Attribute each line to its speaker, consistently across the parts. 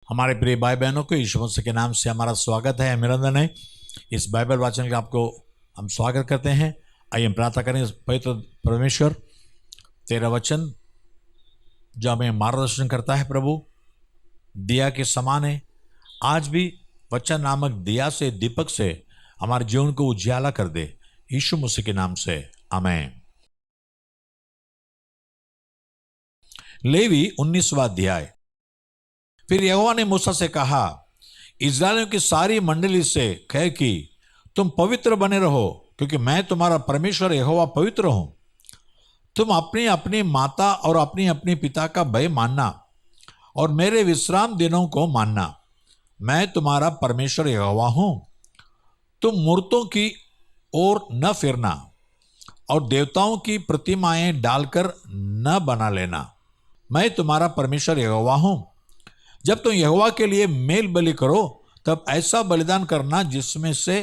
Speaker 1: हमारे प्रिय भाई बहनों को यीशु मसीह के नाम से हमारा स्वागत है। अभिनंदन है। इस बाइबल वाचन का आपको हम स्वागत करते हैं। आइए हम प्रार्थना करें। पवित्र परमेश्वर, तेरा वचन जो हमें मार्गदर्शन करता है प्रभु, दिया के समान है। आज भी वचन नामक दिया से, दीपक से हमारे जीवन को उजियाला कर दे, यीशु मसीह के नाम से आमीन। लेवी 19वां अध्याय। फिर यहोवा ने मूसा से कहा, इस्राएलियों की सारी मंडली से कह कि तुम पवित्र बने रहो, क्योंकि मैं तुम्हारा परमेश्वर यहोवा पवित्र हूं। तुम अपनी अपनी माता और अपनी अपनी पिता का भय मानना और मेरे विश्राम दिनों को मानना। मैं तुम्हारा परमेश्वर यहोवा हूं। तुम मूर्तों की ओर न फिरना और देवताओं की प्रतिमाएं डालकर न बना लेना। मैं तुम्हारा परमेश्वर यहोवा हूं। जब तुम यहोवा के लिए मेल बलि करो, तब ऐसा बलिदान करना जिसमें से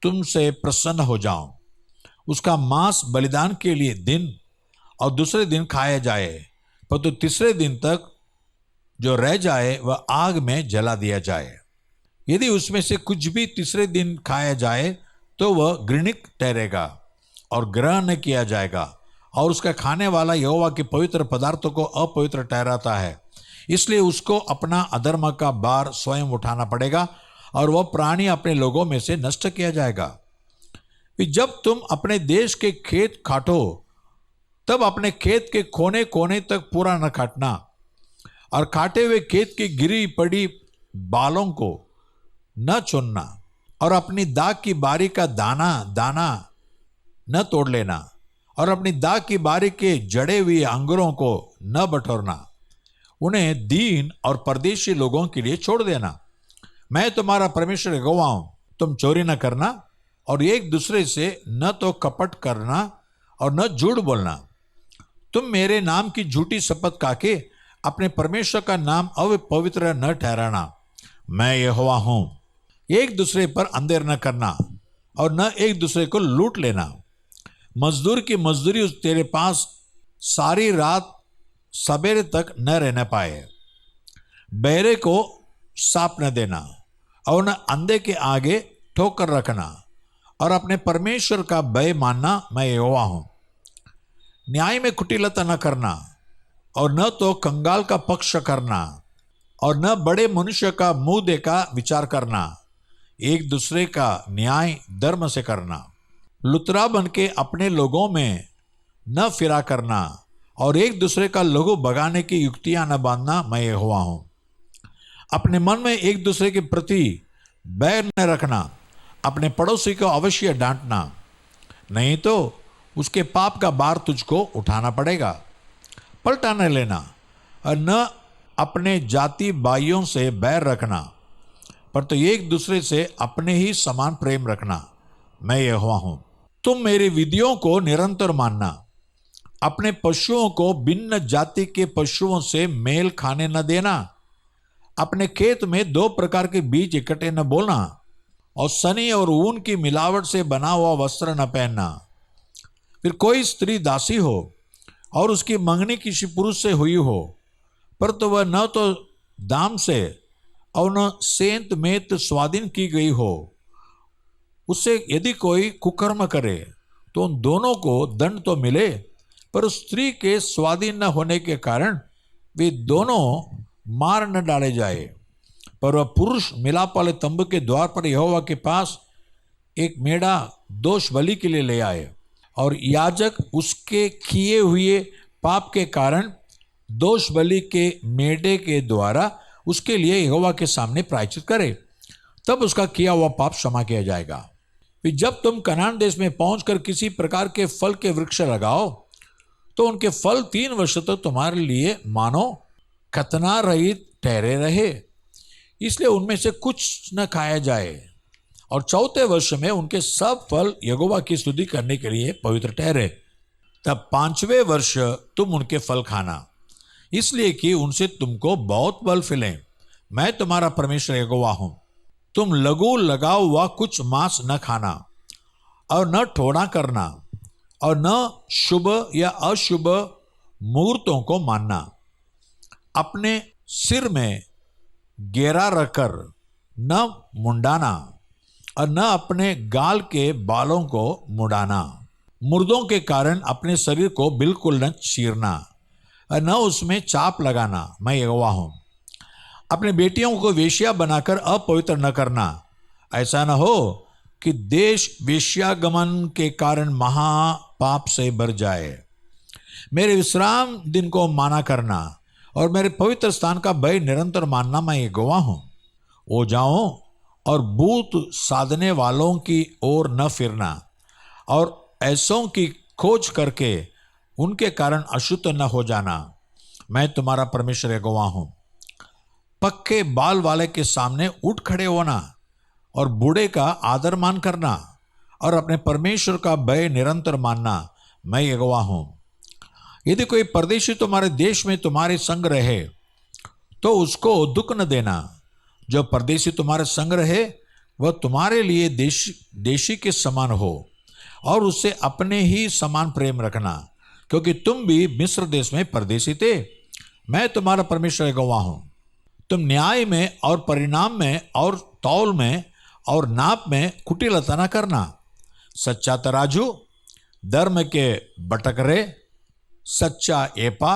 Speaker 1: तुमसे प्रसन्न हो जाऊं। उसका मांस बलिदान के लिए दिन और दूसरे दिन खाया जाए, परंतु तीसरे दिन तक जो रह जाए वह आग में जला दिया जाए। यदि उसमें से कुछ भी तीसरे दिन खाया जाए तो वह घृणित ठहरेगा और ग्रहण न किया जाएगा, और उसका खाने वाला यहोवा के पवित्र पदार्थों को अपवित्र ठहराता है। इसलिए उसको अपना अधर्म का भार स्वयं उठाना पड़ेगा और वह प्राणी अपने लोगों में से नष्ट किया जाएगा। जब तुम अपने देश के खेत काटो, तब अपने खेत के कोने कोने तक पूरा न काटना, और काटे हुए खेत की गिरी पड़ी बालों को न चुनना, और अपनी दाख की बारी का दाना दाना न तोड़ लेना, और अपनी दाख की बारी के जड़े हुए अंगूरों को न बटोरना। उन्हें दीन और परदेशी लोगों के लिए छोड़ देना। मैं तुम्हारा परमेश्वर यहोवा हूं। तुम चोरी न करना और एक दूसरे से न तो कपट करना और न झूठ बोलना। तुम मेरे नाम की झूठी शपथ खाके अपने परमेश्वर का नाम अपवित्र न ठहराना। मैं यहोवा हूं। एक दूसरे पर अंधेर न करना और न एक दूसरे को लूट लेना। मजदूर की मजदूरी तेरे पास सारी रात सवेरे तक न रहने पाए। बहरे को साप न देना और न अंधे के आगे ठोकर रखना, और अपने परमेश्वर का भय मानना। मैं यहोवा हूं। न्याय में कुटिलता न करना और न तो कंगाल का पक्ष करना, और न बड़े मनुष्य का मुंह देखा विचार करना। एक दूसरे का न्याय धर्म से करना। लुतरा बन के अपने लोगों में न फिरा करना, और एक दूसरे का लहू बगाने की युक्तियां न बांधना। मैं यहोवा हूं। अपने मन में एक दूसरे के प्रति बैर न रखना। अपने पड़ोसी को अवश्य डांटना, नहीं तो उसके पाप का भार तुझको उठाना पड़ेगा। पलटा न लेना और न अपने जाति भाइयों से बैर रखना, पर तो एक दूसरे से अपने ही समान प्रेम रखना। मैं यहोवा हूं। तुम मेरी विधियों को निरंतर मानना। अपने पशुओं को भिन्न जाति के पशुओं से मेल खाने न देना। अपने खेत में दो प्रकार के बीज इकट्ठे न बोना, और सनी और ऊन की मिलावट से बना हुआ वस्त्र न पहनना। फिर कोई स्त्री दासी हो और उसकी मंगनी किसी पुरुष से हुई हो, पर तो वह न तो दाम से और न सेंत मेत स्वाधीन की गई हो, उससे यदि कोई कुकर्म करे तो उन दोनों को दंड तो मिले, पर उस स्त्री के स्वाधीन न होने के कारण वे दोनों मार न डाले जाए। पर वह पुरुष मिलाप वाले तंबू के द्वार पर यहोवा के पास एक मेढ़ा दोष बलि के लिए ले आए, और याजक उसके किए हुए पाप के कारण दोष बलि के मेढ़े के द्वारा उसके लिए यहोवा के सामने प्रायश्चित करे, तब उसका किया हुआ पाप क्षमा किया जाएगा। फिर जब तुम कनान देश में पहुंचकर किसी प्रकार के फल के वृक्ष लगाओ, तो उनके फल 3 वर्ष तक तुम्हारे लिए मानो खतना रहित ठहरे रहे। इसलिए उनमें से कुछ न खाया जाए, और 4थे वर्ष में उनके सब फल यहोवा की स्तुति करने के लिए पवित्र ठहरे। तब 5वें वर्ष तुम उनके फल खाना, इसलिए कि उनसे तुमको बहुत बल फिले। मैं तुम्हारा परमेश्वर यहोवा हूं। तुम लघु लगा हुआ कुछ मांस न खाना और न ठोड़ा करना, और न शुभ या अशुभ मुहूर्तों को मानना। अपने सिर में गेरा रखकर न मुंडाना और न अपने गाल के बालों को मुड़ाना, मुर्दों के कारण अपने शरीर को बिल्कुल न चीरना और न उसमें चाप लगाना, मैं यहोवा हूं। अपने बेटियों को वेश्या बनाकर अपवित्र न करना, ऐसा न हो कि देश वेश्यागमन के कारण महापाप से भर जाए। मेरे विश्राम दिन को माना करना और मेरे पवित्र स्थान का भय निरंतर मानना, मैं यहोवा हूं। ओझाओं और भूत साधने वालों की ओर न फिरना और ऐसों की खोज करके उनके कारण अशुद्ध न हो जाना, मैं तुम्हारा परमेश्वर यहोवा हूं। पक्के बाल वाले के सामने उठ खड़े होना और बूढ़े का आदर मान करना और अपने परमेश्वर का भय निरंतर मानना, मैं यहोवा हूं। यदि कोई परदेशी तुम्हारे देश में तुम्हारे संग रहे तो उसको दुख न देना। जो परदेशी तुम्हारे संग रहे वह तुम्हारे लिए देशी के समान हो और उससे अपने ही समान प्रेम रखना, क्योंकि तुम भी मिस्र देश में परदेशी थे। मैं तुम्हारा परमेश्वर यहोवा हूं। तुम न्याय में और परिणाम में और तौल में और नाप में कुटिलता न करना। सच्चा तराजू, धर्म के बटकरे, सच्चा एपा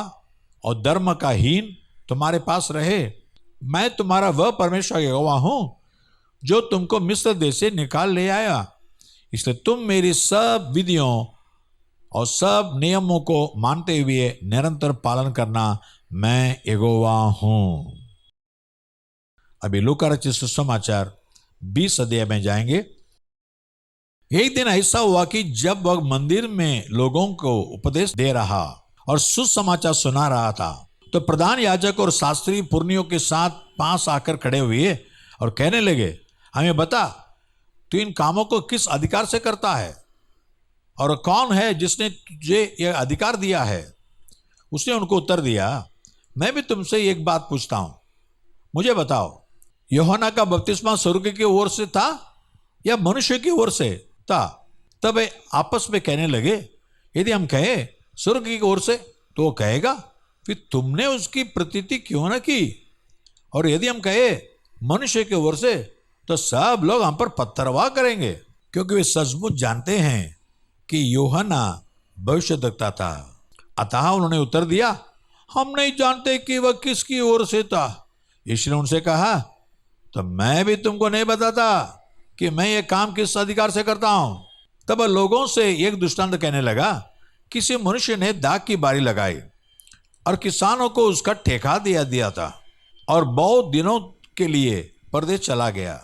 Speaker 1: और धर्म का हीन तुम्हारे पास रहे। मैं तुम्हारा वह परमेश्वर यहोवा हूं जो तुमको मिस्र देश से निकाल ले आया। इसलिए तुम मेरी सब विधियों और सब नियमों को मानते हुए निरंतर पालन करना, मैं यहोवा हूं। अभी लूका रचित सुसमाचार 20 अध्याय में जाएंगे। एक दिन ऐसा हुआ कि जब वह मंदिर में लोगों को उपदेश दे रहा और सुसमाचार सुना रहा था, तो प्रधान याजक और शास्त्री पुरनियों के साथ पास आकर खड़े हुए और कहने लगे, हमें बता, तू इन कामों को किस अधिकार से करता है और कौन है जिसने तुझे यह अधिकार दिया है? उसने उनको उत्तर दिया, मैं भी तुमसे एक बात पूछता हूं, मुझे बताओ, यूहन्ना का बपतिस्मा स्वर्ग की ओर से था या मनुष्य की ओर से था? तब वे आपस में कहने लगे, यदि हम कहे स्वर्ग की ओर से तो वो कहेगा, फिर तुमने उसकी प्रतीति क्यों न की? और यदि हम कहे मनुष्य की ओर से तो सब लोग हम पर पत्थरवाह करेंगे, क्योंकि वे सचमुच जानते हैं कि यूहन्ना भविष्यद्वक्ता था। अतः उन्होंने उत्तर दिया, हम नहीं जानते कि वह किसकी ओर से था। यीशु ने उनसे कहा, तो मैं भी तुमको नहीं बताता कि मैं ये काम किस अधिकार से करता हूं। तब लोगों से एक दृष्टांत कहने लगा, किसी मनुष्य ने दाख की बारी लगाई और किसानों को उसका ठेका दिया था और बहुत दिनों के लिए परदेश चला गया।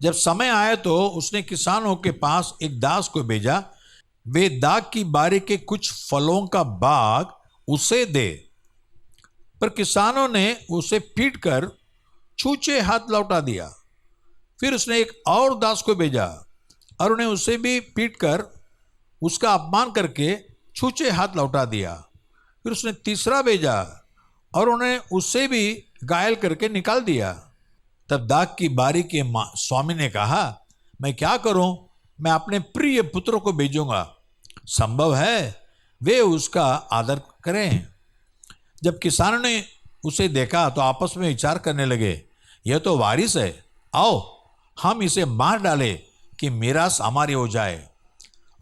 Speaker 1: जब समय आया तो उसने किसानों के पास एक दास को भेजा, वे दाख की बारी के कुछ फलों का बाग उसे दे। पर किसानों ने उसे पीट कर छूछे हाथ लौटा दिया। फिर उसने एक और दास को भेजा और उन्हें उसे भी पीट कर उसका अपमान करके छूछे हाथ लौटा दिया। फिर उसने तीसरा भेजा और उन्हें उससे भी घायल करके निकाल दिया। तब दाख की बारी के स्वामी ने कहा, मैं क्या करूं? मैं अपने प्रिय पुत्र को भेजूंगा, संभव है वे उसका आदर करें। जब किसानों ने उसे देखा तो आपस में विचार करने लगे, यह तो वारिस है, आओ हम इसे मार डालें कि मीरास हमारी हो जाए।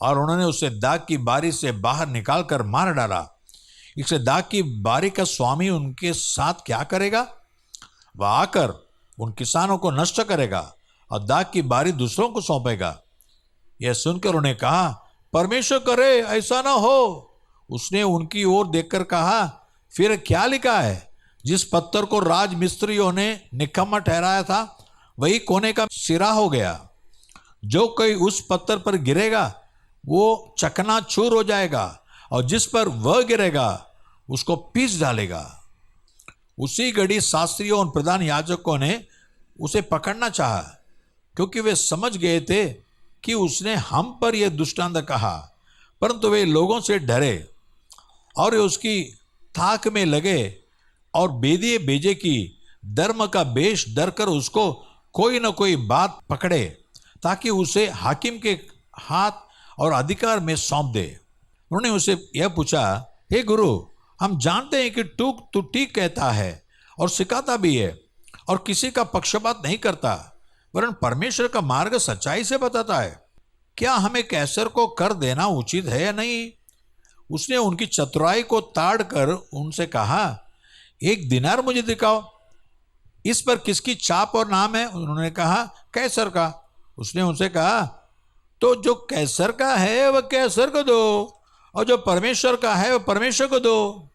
Speaker 1: और उन्होंने उसे दाख की बारी से बाहर निकालकर मार डाला। इससे दाख की बारी का स्वामी उनके साथ क्या करेगा? वह आकर उन किसानों को नष्ट करेगा और दाख की बारी दूसरों को सौंपेगा। यह सुनकर उन्हें कहा, परमेश्वर करे ऐसा ना हो। उसने उनकी ओर देखकर कहा, फिर क्या लिखा है? जिस पत्थर को राज मिस्त्रियों ने निकम्मा ठहराया था वही कोने का सिरा हो गया। जो कोई उस पत्थर पर गिरेगा वो चकनाचूर हो जाएगा और जिस पर वह गिरेगा उसको पीस डालेगा। उसी घड़ी शास्त्रियों और प्रधान याजकों ने उसे पकड़ना चाहा, क्योंकि वे समझ गए थे कि उसने हम पर यह दृष्टांत कहा। परंतु वे लोगों से डरे और उसकी थाक में लगे और बेदिए भेजे कि धर्म का बेश धरकर उसको कोई न कोई बात पकड़े, ताकि उसे हाकिम के हाथ और अधिकार में सौंप दे। उन्होंने उसे यह पूछा, हे गुरु, हम जानते हैं कि तू ठीक कहता है और सिखाता भी है और किसी का पक्षपात नहीं करता, वरन परमेश्वर का मार्ग सच्चाई से बताता है। क्या हमें कैसर को कर देना उचित है या नहीं? उसने उनकी चतुराई को ताड़ कर उनसे कहा, 1 दिनार मुझे दिखाओ, इस पर किसकी छाप और नाम है? उन्होंने कहा, कैसर का। उसने उनसे कहा, तो जो कैसर का है वह कैसर को दो, और जो परमेश्वर का है वह परमेश्वर को दो।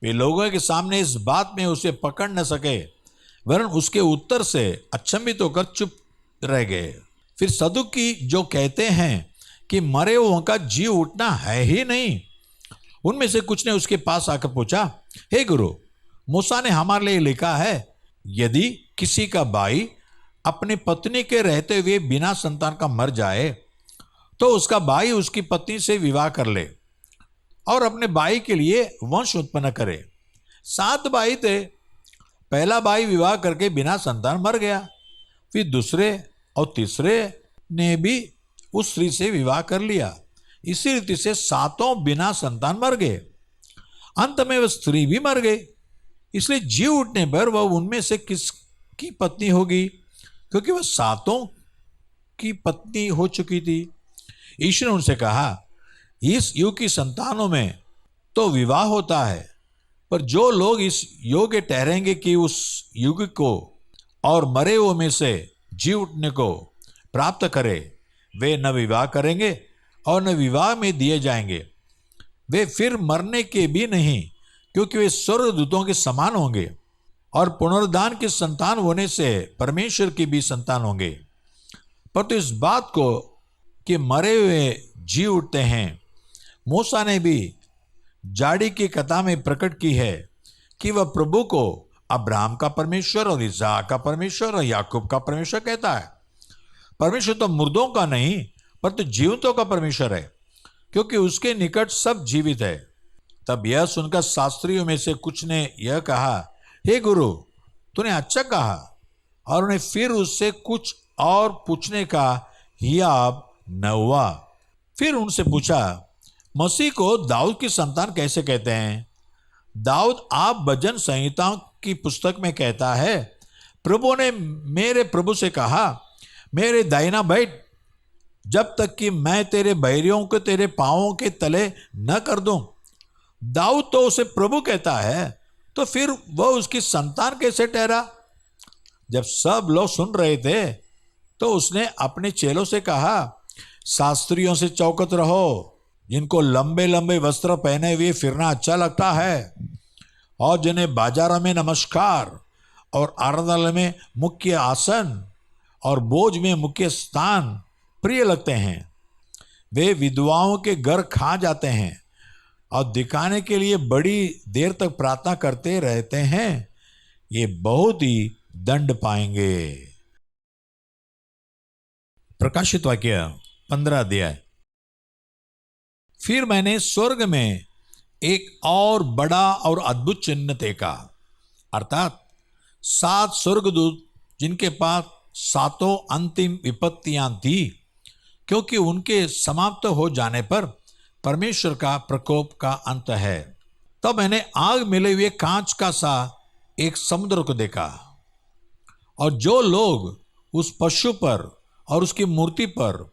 Speaker 1: वे लोगों के सामने इस बात में उसे पकड़ न सके, वरन उसके उत्तर से अचंभित होकर चुप रह गए। फिर सदुकी जो कहते हैं कि मरे हुओं का जी उठना है ही नहीं, उनमें से कुछ ने उसके पास आकर पूछा, हे गुरु, मूसा ने हमारे लिए लिखा है, यदि किसी का भाई अपनी पत्नी के रहते हुए बिना संतान का मर जाए तो उसका भाई उसकी पत्नी से विवाह कर ले और अपने भाई के लिए वंश उत्पन्न करे। 7 भाई थे। पहला भाई विवाह करके बिना संतान मर गया, फिर दूसरे और तीसरे ने भी उस स्त्री से विवाह कर लिया। इसी रीति से 7 बिना संतान मर गए। अंत में वह स्त्री भी मर गई। इसलिए जी उठने पर वह उनमें से किसकी पत्नी होगी, क्योंकि वह 7 की पत्नी हो चुकी थी। ईश्वर ने उनसे कहा, इस युग की संतानों में तो विवाह होता है, पर जो लोग इस योग्य ठहरेंगे कि उस युग को और मरे हुए में से जी उठने को प्राप्त करे, वे न विवाह करेंगे और न विवाह में दिए जाएंगे। वे फिर मरने के भी नहीं, क्योंकि वे स्वर्गदूतों के समान होंगे और पुनरुद्धान की संतान होने से परमेश्वर की भी संतान होंगे। परंतु इस बात को कि मरे हुए जी उठते हैं, मूसा ने भी जाड़ी की कथा में प्रकट की है कि वह प्रभु को अब्राहम का परमेश्वर और इसहाक का परमेश्वर और याकूब का परमेश्वर कहता है। परमेश्वर तो मुर्दों का नहीं, परंतु जीवितों का परमेश्वर है, क्योंकि उसके निकट सब जीवित है। तब यह सुनकर शास्त्रियों में से कुछ ने यह कहा, हे गुरु, तूने अच्छा कहा। और उन्हें फिर उससे कुछ और पूछने का हियाब न हुआ। फिर उनसे पूछा, मसीह को दाऊद की संतान कैसे कहते हैं? दाऊद आप भजन संहिता की पुस्तक में कहता है, प्रभु ने मेरे प्रभु से कहा, मेरे दाहिना बैठ, जब तक कि मैं तेरे बैरियों को तेरे पांवों के तले न कर दूं। दाऊद तो उसे प्रभु कहता है, तो फिर वह उसकी संतान कैसे ठहरा? जब सब लोग सुन रहे थे तो उसने अपने चेलों से कहा, शास्त्रियों से चौकत रहो, जिनको लंबे लंबे वस्त्र पहने हुए फिरना अच्छा लगता है और जिन्हें बाजारों में नमस्कार और आराधनालय में मुख्य आसन और बोझ में मुख्य स्थान प्रिय लगते हैं। वे विधवाओं के घर खा जाते हैं और दिखाने के लिए बड़ी देर तक प्रार्थना करते रहते हैं। ये बहुत ही दंड पाएंगे। प्रकाशित वाक्य 15 अध्याय। फिर मैंने स्वर्ग में एक और बड़ा और अद्भुत चिन्ह देखा, अर्थात 7 स्वर्गदूत जिनके पास 7 अंतिम विपत्तियां थी, क्योंकि उनके समाप्त हो जाने पर परमेश्वर का प्रकोप का अंत है। तब मैंने आग मिले हुए कांच का सा एक समुद्र को देखा, और जो लोग उस पशु पर और उसकी मूर्ति पर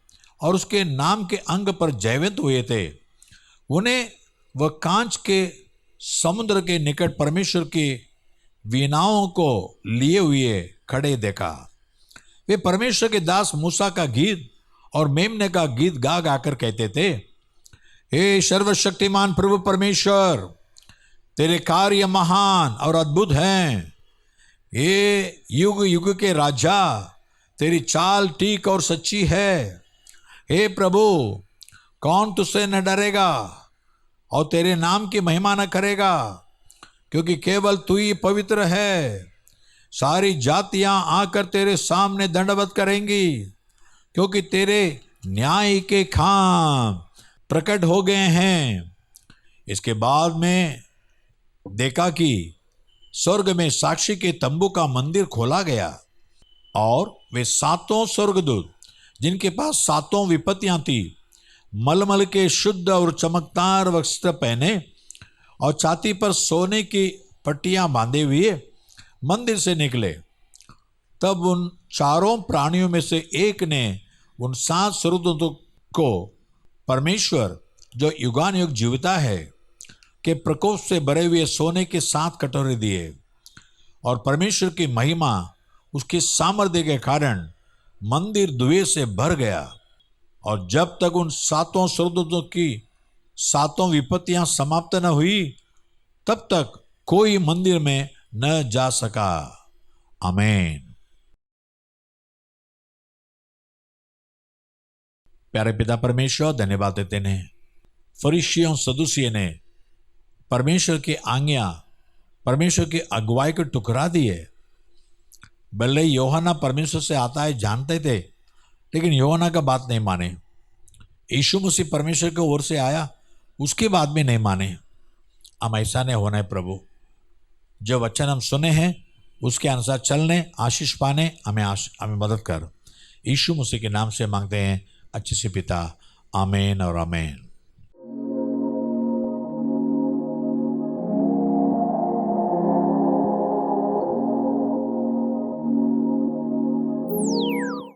Speaker 1: और उसके नाम के अंग पर जयवंत हुए थे, उन्हें वह कांच के समुद्र के निकट परमेश्वर की वीणाओं को लिए हुए खड़े देखा। वे परमेश्वर के दास मूसा का गीत और मेमने का गीत गा गाकर कहते थे, हे सर्वशक्तिमान प्रभु परमेश्वर, तेरे कार्य महान और अद्भुत हैं। हे युग युग के राजा, तेरी चाल ठीक और सच्ची है। हे प्रभु, कौन तुझसे न डरेगा और तेरे नाम की महिमा न करेगा, क्योंकि केवल तू ही पवित्र है। सारी जातियां आकर तेरे सामने दंडवत करेंगी, क्योंकि तेरे न्याय के खाम प्रकट हो गए हैं। इसके बाद में देखा कि स्वर्ग में साक्षी के तंबू का मंदिर खोला गया, और वे 7 स्वर्गदूत जिनके पास 7 विपत्तियां थी, मलमल के शुद्ध और चमकदार वस्त्र पहने और छाती पर सोने की पट्टियां बांधे हुए मंदिर से निकले, तब उन चारों प्राणियों में से एक ने उन 7 स्वर्गदूतों को परमेश्वर जो युगानुयुग जीविता है के प्रकोप से भरे हुए सोने के 7 कटोरे दिए, और परमेश्वर की महिमा उसके सामर्थ्य के कारण मंदिर धुएं से भर गया। और जब तक उन 7 स्वर्गदूतों की 7 विपत्तियां समाप्त न हुई, तब तक कोई मंदिर में न जा सका। आमीन। प्यारे पिता परमेश्वर, धन्यवाद देते हैं फरीसियों सदूसियों ने परमेश्वर की आज्ञा, परमेश्वर की अगुवाई को ठुकरा दी है। भले यूहन्ना परमेश्वर से आता है जानते थे, लेकिन यूहन्ना का बात नहीं माने। यीशु मसीह परमेश्वर की ओर से आया, उसकी बात भी नहीं माने। हम ऐसा नहीं होना है प्रभु। जो वचन हम सुने हैं उसके अनुसार चलने, आशीष पाने हमें मदद कर। यीशु मसीह के नाम से मांगते हैं अच्छे से पिता, आमीन और आमीन।